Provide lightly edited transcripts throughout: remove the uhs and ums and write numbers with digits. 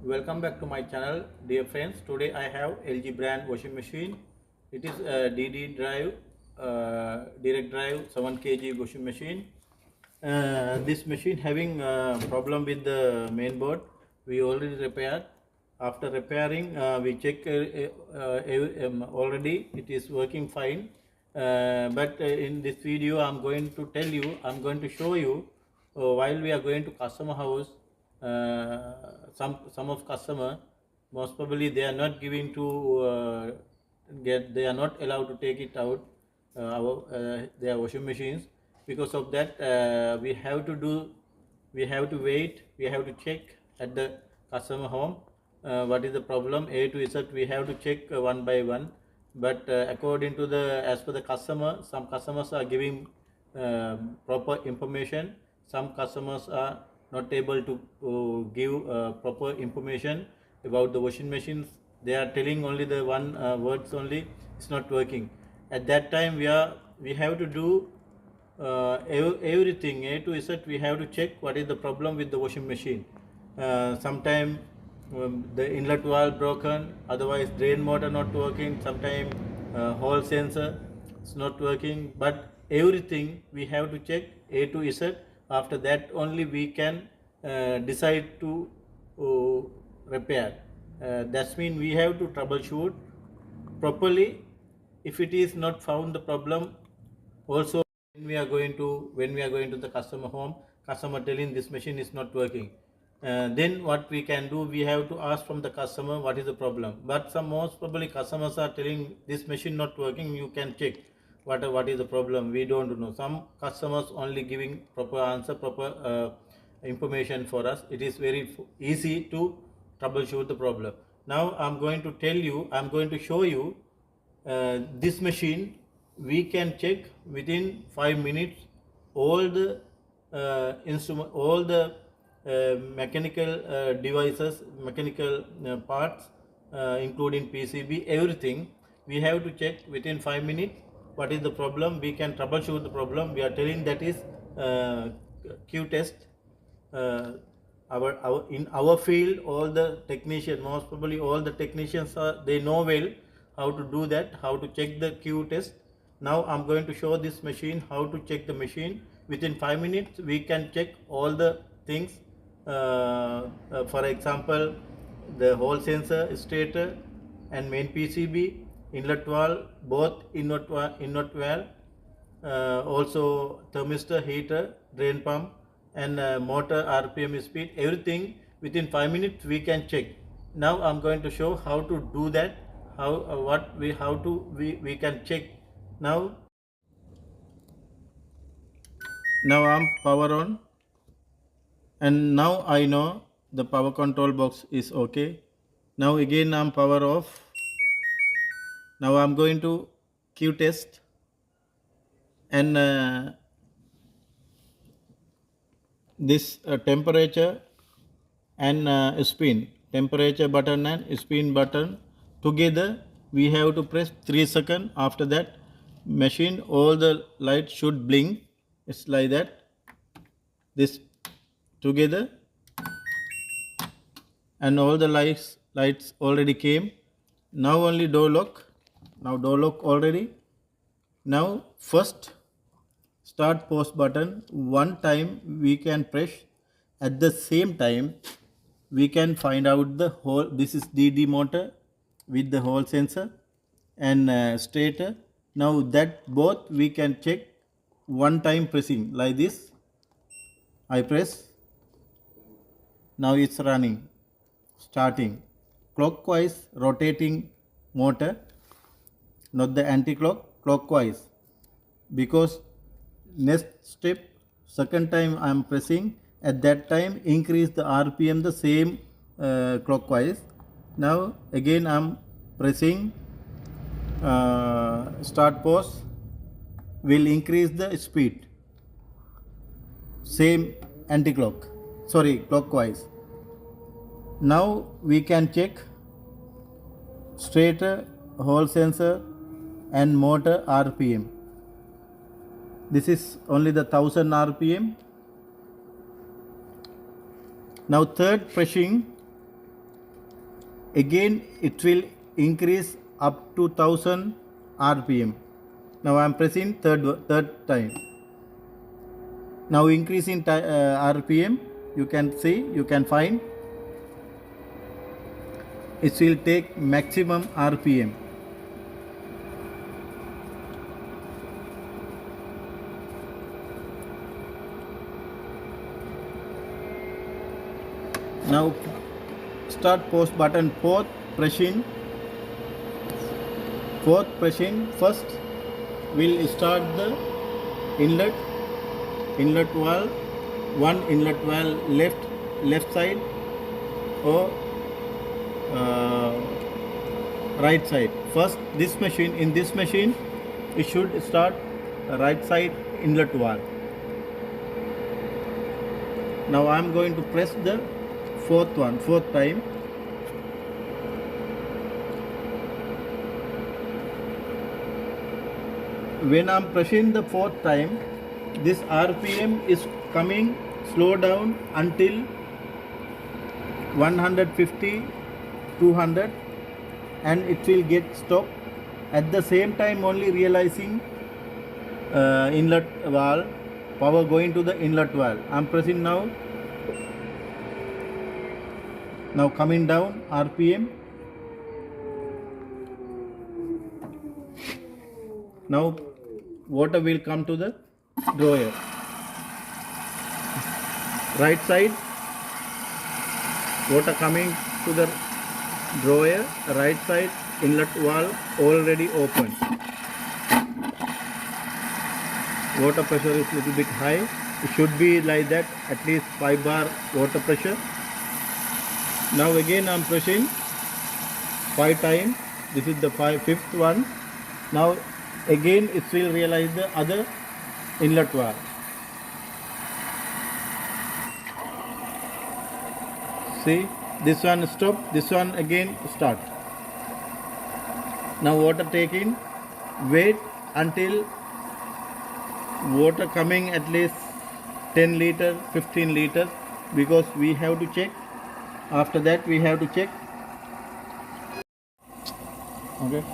Welcome back to my channel, dear friends. Today I have LG brand washing machine. It is a DD drive, direct drive 7 kg washing machine. This machine having problem with the main board. We already repaired. After repairing, we check already it is working fine. But in this video, I'm going to show you while we are going to customer house. Some of customer, most probably they are not giving to they are not allowed to take it out their washing machines. Because of that, we have to wait, we have to check at the customer home what is the problem. A to Z we have to check one by one. But according to the, as per the customer, some customers are giving proper information, some customers are not able to give proper information about the washing machines. They are telling only the one words only, it's not working. At that time we have to do everything A to Z. We have to check what is the problem with the washing machine. Sometime the inlet valve broken, otherwise drain motor not working, sometime hall sensor is not working. But everything we have to check A to Z. After that only we can decide to repair. That means we have to troubleshoot properly. If it is not found the problem, also when we are going to the customer home, customer telling this machine is not working, then what we can do, we have to ask from the customer what is the problem. But some, most probably customers are telling this machine not working, you can check what is the problem. We don't know. Some customers only giving proper answer, proper information for us. It is very easy to troubleshoot the problem. Now I'm going to show you this machine. We can check within 5 minutes all the instrument, all the mechanical devices, mechanical parts, including PCB, everything. We have to check within 5 minutes what is the problem. We can troubleshoot the problem. We are telling that is Q test. In our field, all the technicians, most probably all the technicians they know well how to do that, how to check the Q test. Now I'm going to show this machine how to check the machine. Within 5 minutes we can check all the things. For example, the hall sensor, stator and main PCB, inlet valve, both inlet valve, also thermistor, heater, drain pump and motor, RPM, speed, everything within 5 minutes we can check. Now I'm going to show how to do that, we can check. Now I'm power on, and now I know the power control box is okay. Now again I'm power off. Now I'm going to Q test, and this temperature and spin, temperature button and spin button together we have to press 3 seconds. After that machine, all the lights should blink. It's like that, this together, and all the lights already came. Now only door lock, now door lock already. Now first start pause button, one time we can press. At the same time we can find out the whole, this is DD motor with the hall sensor and stator. Now that both we can check one time pressing like this. I press, now it's running, starting. Clockwise rotating motor, not the anti-clock, clockwise. Because next step, second time I am pressing, at that time increase the RPM the same clockwise. Now again I am pressing start pause, will increase the speed, same anti-clock, sorry, clockwise. Now we can check stator, hall sensor and motor RPM. This is only the 1000 RPM. Now third pressing, Again it will increase up to 1000 rpm. Now I am pressing third time. Now increasing rpm, you can see, you can find it will take maximum rpm. Now start post button, fourth pressing, first will start the inlet valve, one inlet valve left side or right side. First in this machine it should start right side inlet valve. Now I am going to press the fourth time. When I am pressing the fourth time, this RPM is coming slow down until 150, 200, and it will get stopped. At the same time only realizing inlet valve, power going to the inlet valve. I am pressing now. Now coming down RPM. Now water will come to the drawer. Right side, water coming to the drawer. Right side inlet valve already open. Water pressure is little bit high. It should be like that, at least 5 bar water pressure. Now again I am pressing 5 times. This is the fifth one. Now again it will realize the other inlet valve. See, this one stop, this one again start. Now water taking, wait until water coming at least 10 liter, 15 liters, because we have to check. After that we have to check. Okay.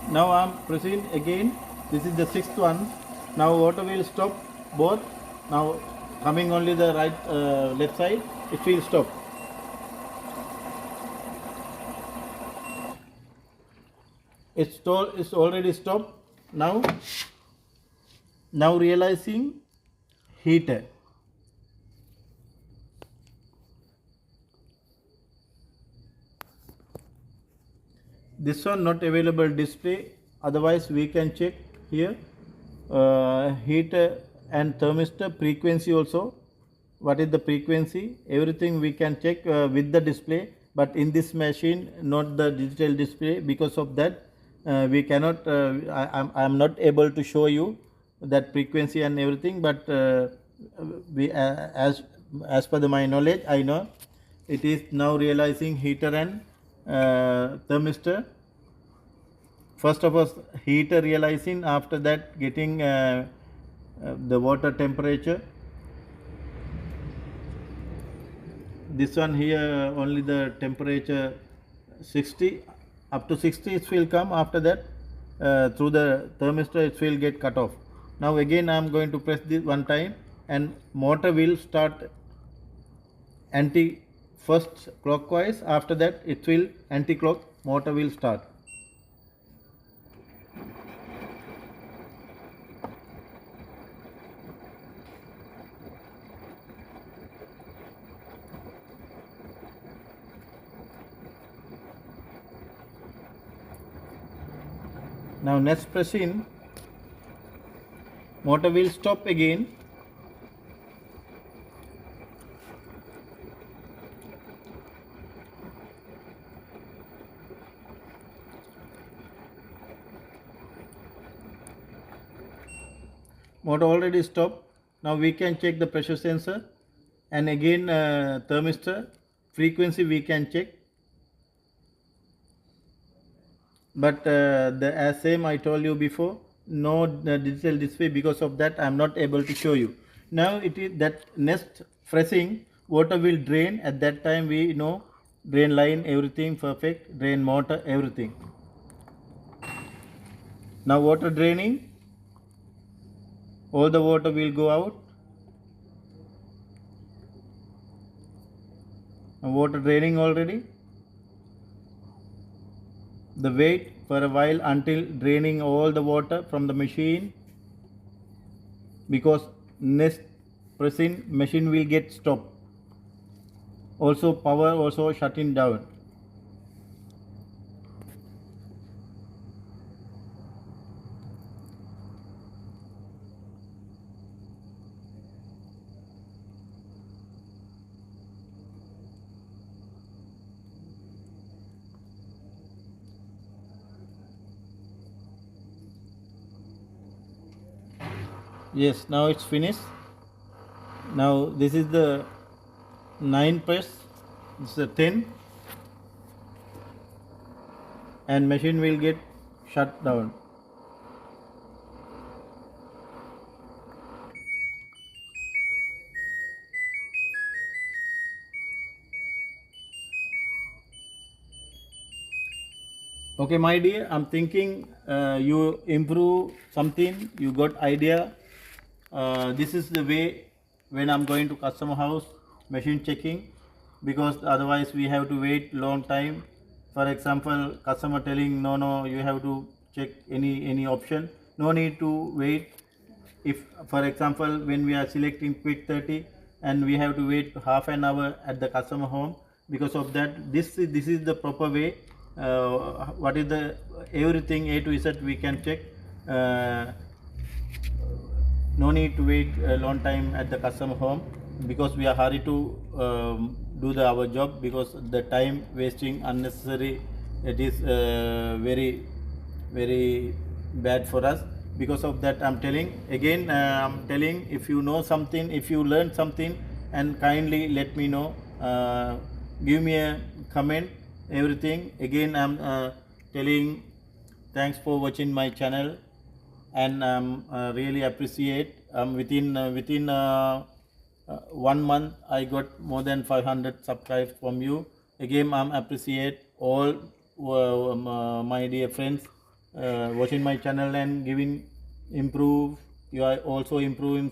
Now I am pressing again. This is the sixth one. Now water will stop both. Now coming only the right left side, it will stop. It's already stopped. Now realizing heater. This one not available display, otherwise we can check here heater and thermistor frequency also. What is the frequency? Everything we can check with the display, but in this machine not the digital display. Because of that we cannot, I am not able to show you that frequency and everything, but we as per my knowledge, I know it is now realizing heater and thermistor. First of all heater realizing, after that getting the water temperature. This one here only the temperature 60, up to 60 it will come. After that through the thermistor it will get cut off. Now again I am going to press this one time and motor will start first clockwise, after that it will anti-clock, motor will start. Now next pressing, motor will stop again. Motor already stopped. Now we can check the pressure sensor, and again thermistor frequency we can check. But as same I told you before, no digital display. Because of that I am not able to show you. Now it is that next pressing, water will drain. At that time we know drain line, everything perfect, drain motor, everything. Now water draining, all the water will go out. Now water draining already. The wait for a while until draining all the water from the machine, because next pressing machine will get stopped. Also power also shutting down. Yes, now it's finished. Now this is the 9 press, this is the 10, and machine will get shut down. Okay, my dear, I'm thinking you improve something, you got idea. This is the way when I'm going to customer house, machine checking, because otherwise we have to wait long time. For example, customer telling no, you have to check any option, no need to wait. If for example when we are selecting quick 30 and we have to wait half an hour at the customer home, because of that this is the proper way. What is the everything A to Z we can check. No need to wait a long time at the customer home, because we are hurry to do our job, because the time wasting unnecessary, it is very bad for us. Because of that I'm telling again, I'm telling, if you know something, if you learn something, and kindly let me know, give me a comment, everything. Again I'm telling thanks for watching my channel, and really appreciate. Within 1 month I got more than 500 subscribes from you. Again I'm appreciate all my dear friends watching my channel and giving improve. You are also improve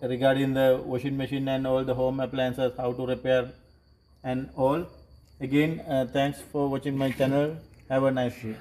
regarding the washing machine and all the home appliances, how to repair and all. Again thanks for watching my channel. Have a nice day.